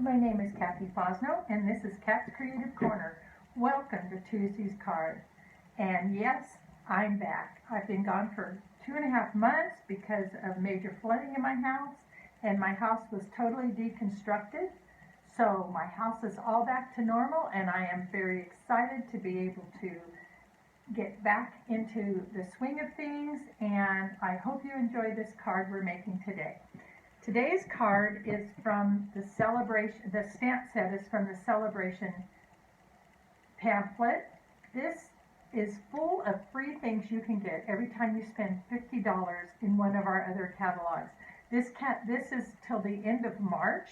My name is Kathy Fosno, and this is Kat's Creative Corner. Welcome to Tuesday's card. And yes, I'm back. I've been gone for 2.5 months because of major flooding in my house, and my house was totally deconstructed. So my house is all back to normal, and I am very excited to be able to get back into the swing of things, and I hope you enjoy this card we're making today. Today's card is from the Sale-a-bration. The stamp set is from the Sale-a-bration pamphlet. This is full of free things you can get every time you spend $50 in one of our other catalogs. This is till the end of March,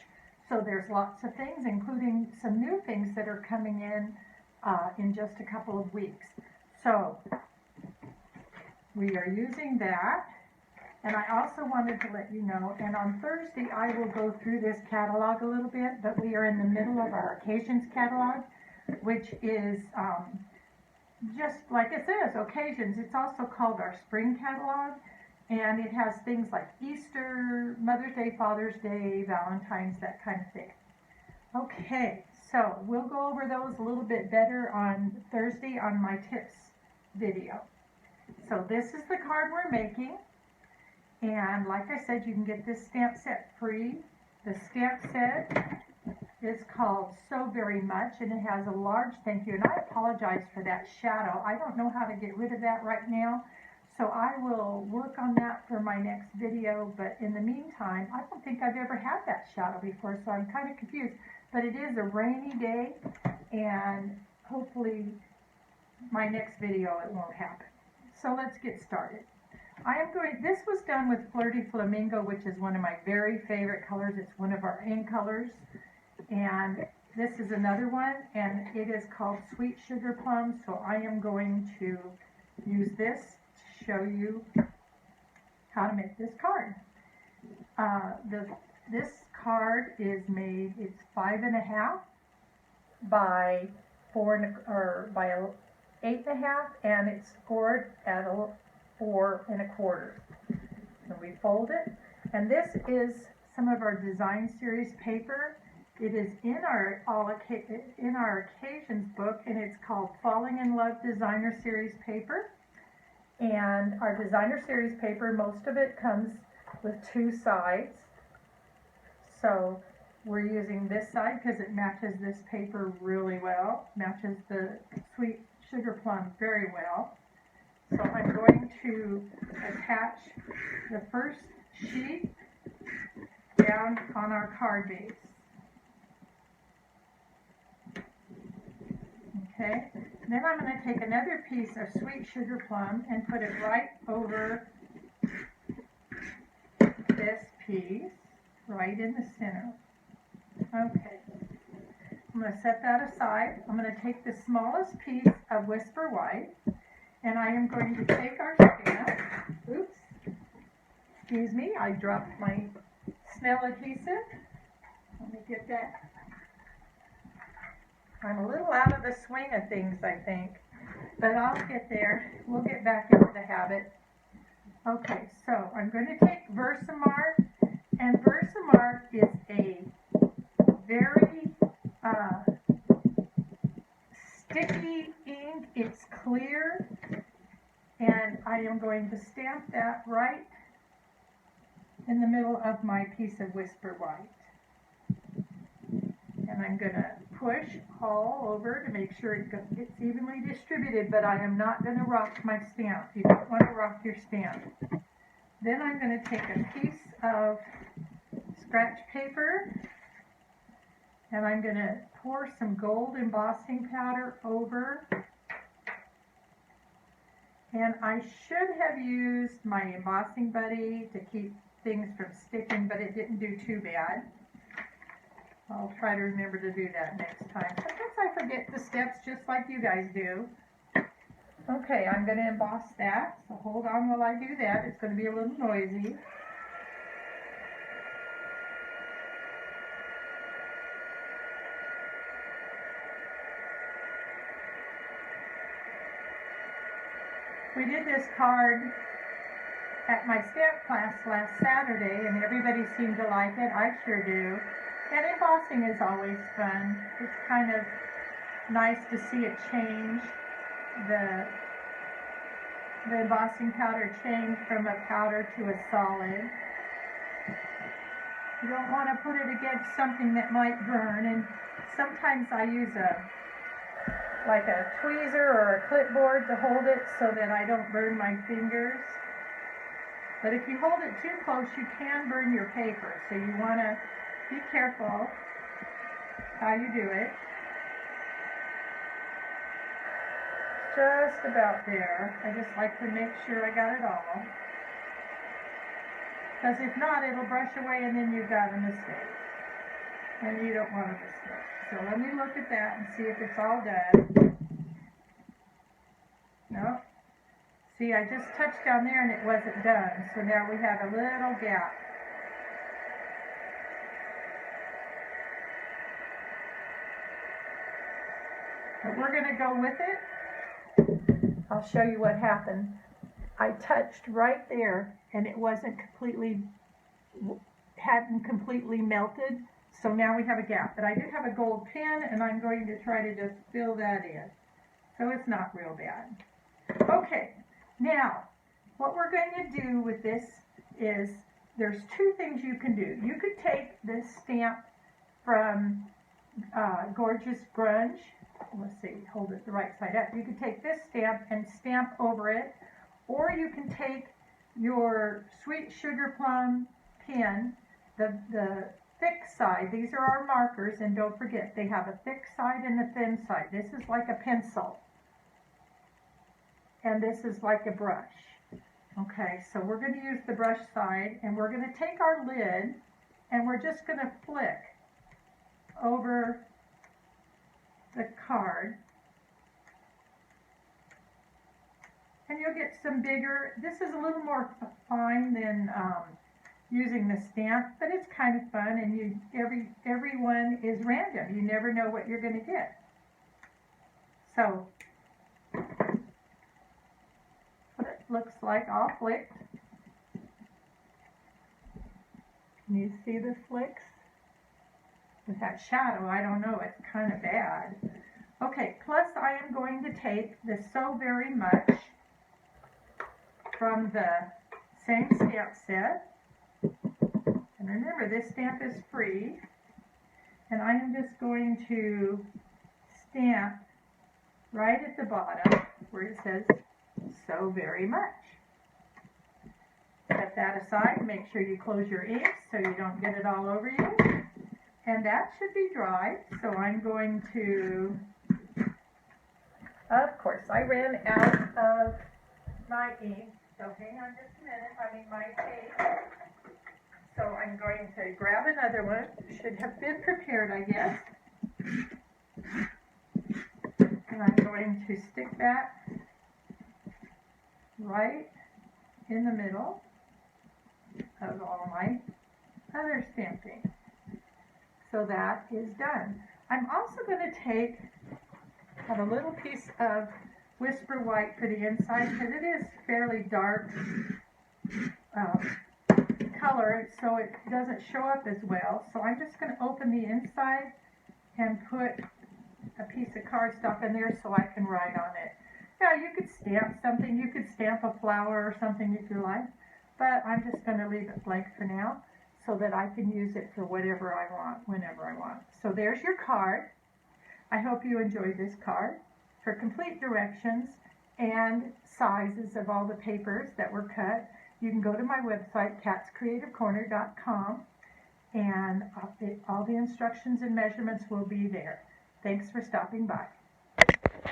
so there's lots of things, including some new things that are coming in just a couple of weeks. So we are using that. And I also wanted to let you know, and on Thursday I will go through this catalog a little bit, but we are in the middle of our occasions catalog, which is just like it says, occasions. It's also called our spring catalog, and it has things like Easter, Mother's Day, Father's Day, Valentine's, that kind of thing. Okay, so we'll go over those a little bit better on Thursday on my tips video. So this is the card we're making. And like I said, you can get this stamp set free. The stamp set is called So Very Much, and it has a large thank you. And I apologize for that shadow. I don't know how to get rid of that right now, so I will work on that for my next video. But in the meantime, I don't think I've ever had that shadow before, so I'm kind of confused. But it is a rainy day, and hopefully my next video it won't happen. So let's get started. This was done with Flirty Flamingo, which is one of my very favorite colors. It's one of our in colors. And this is another one, and it is called Sweet Sugar Plum. So I am going to use this to show you how to make this card. This card is made, it's 5.5 by 8.5, and it's scored at 4 1/4. So we fold it, and this is some of our design series paper. It is in our occasions book, and it's called Falling in Love Designer Series Paper. And our designer series paper, most of it comes with 2 sides. So we're using this side because it matches this paper really well, matches the Sweet Sugar Plum very well. So I'm going to attach the first sheet down on our card base. Okay, then I'm going to take another piece of Sweet Sugar Plum and put it right over this piece, right in the center. Okay, I'm going to set that aside. I'm going to take the smallest piece of Whisper White, and I am going to take our stamp. Oops, excuse me, I dropped my Snell adhesive. Let me get that. I'm a little out of the swing of things, I think, but I'll get there. We'll get back into the habit. Okay, so I'm going to take Versamark, and Versamark is a very sticky ink. It's clear, and I am going to stamp that right in the middle of my piece of Whisper White. And I'm going to push all over to make sure it gets evenly distributed, but I am not going to rock my stamp. You don't want to rock your stamp. Then I'm going to take a piece of scratch paper, and I'm going to pour some gold embossing powder over. And I should have used my embossing buddy to keep things from sticking, but it didn't do too bad. I'll try to remember to do that next time. Sometimes I forget the steps just like you guys do. Okay, I'm going to emboss that, so hold on while I do that. It's going to be a little noisy. We did this card at my stamp class last Saturday, and everybody seemed to like it. I sure do. And embossing is always fun. It's kind of nice to see it change, the embossing powder change from a powder to a solid. You don't want to put it against something that might burn, and sometimes I use like a tweezer or a clipboard to hold it so that I don't burn my fingers. But if you hold it too close, you can burn your paper, so you want to be careful how you do it. Just about there. I just like to make sure I got it all. Because if not, it'll brush away and then you've got a mistake. And you don't want a mistake. So let me look at that and see if it's all done. No. See, I just touched down there and it wasn't done. So now we have a little gap. But we're going to go with it. I'll show you what happened. I touched right there and it hadn't completely melted. So now we have a gap. But I do have a gold pen and I'm going to try to just fill that in. So it's not real bad. Okay, now what we're going to do with this is there's two things you can do. You could take this stamp from Gorgeous Grunge. Let's see, hold it the right side up. You can take this stamp and stamp over it, or you can take your Sweet Sugar Plum pen, the thick side. These are our markers, and don't forget, they have a thick side and a thin side. This is like a pencil, and this is like a brush. Okay, so we're going to use the brush side, and we're going to take our lid, and we're just going to flick over the card, and you'll get some bigger. This is a little more fine than using the stamp, but it's kind of fun, and every one is random. You never know what you're going to get. So what it looks like all flicked. Can you see the flicks? With that shadow, I don't know, it's kind of bad. Okay, plus I am going to take the So Very Much from the same stamp set. And remember, this stamp is free. And I am just going to stamp right at the bottom where it says So Very Much. Set that aside. Make sure you close your ink so you don't get it all over you. And that should be dry, so I'm going to, of course, I ran out of my ink, so hang on just a minute, my tape. So I'm going to grab another one. Should have been prepared, I guess. And I'm going to stick that right in the middle of all my other stamping. So that is done. I'm also going to have a little piece of Whisper White for the inside, because it is fairly dark color, so it doesn't show up as well. So I'm just going to open the inside and put a piece of cardstock in there so I can write on it. Now you could stamp something, you could stamp a flower or something if you like, but I'm just going to leave it blank for now, so that I can use it for whatever I want, whenever I want. So there's your card. I hope you enjoyed this card. For complete directions and sizes of all the papers that were cut, you can go to my website, catscreativecorner.com, and all the instructions and measurements will be there. Thanks for stopping by.